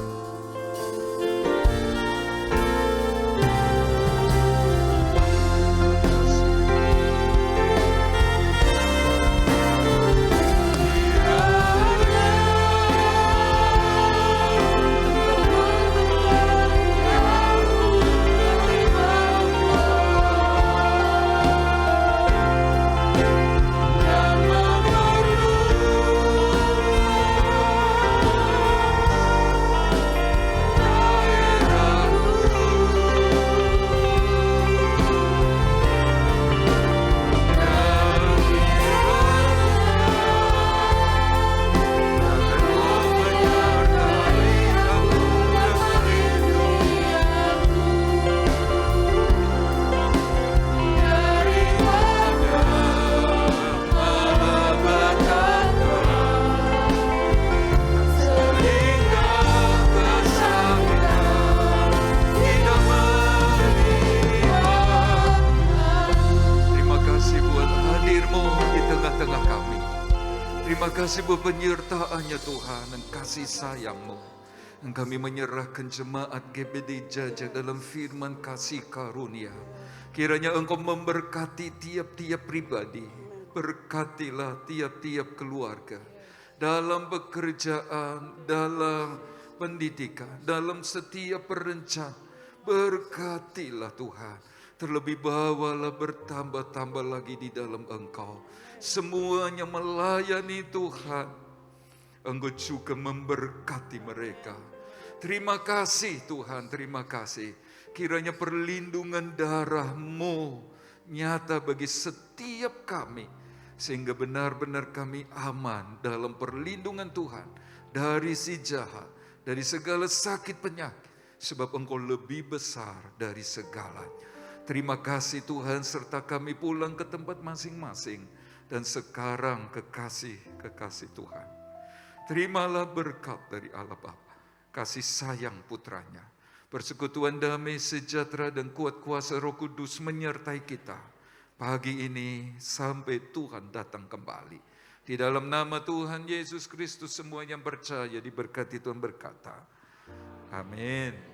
Terima Terima kasih buat penyertaannya Tuhan dan kasih sayang-Mu. Dan kami menyerahkan jemaat GBD Jaja dalam firman kasih karunia. Kiranya Engkau memberkati tiap-tiap pribadi. Berkatilah tiap-tiap keluarga. Dalam pekerjaan, dalam pendidikan, dalam setiap perencanaan. Berkatilah Tuhan. Terlebih bawalah bertambah-tambah lagi di dalam Engkau. Semuanya melayani Tuhan. Engkau juga memberkati mereka. Terima kasih Tuhan, terima kasih. Kiranya perlindungan darah-Mu nyata bagi setiap kami. Sehingga benar-benar kami aman dalam perlindungan Tuhan. Dari si jahat, dari segala sakit penyakit. Sebab Engkau lebih besar dari segalanya. Terima kasih Tuhan, serta kami pulang ke tempat masing-masing. Dan sekarang kekasih Tuhan. Terimalah berkat dari Allah Bapa, kasih sayang putranya. Persekutuan damai, sejahtera dan kuat kuasa Roh Kudus menyertai kita. Pagi ini sampai Tuhan datang kembali. Di dalam nama Tuhan Yesus Kristus semua yang percaya diberkati Tuhan berkata. Amin.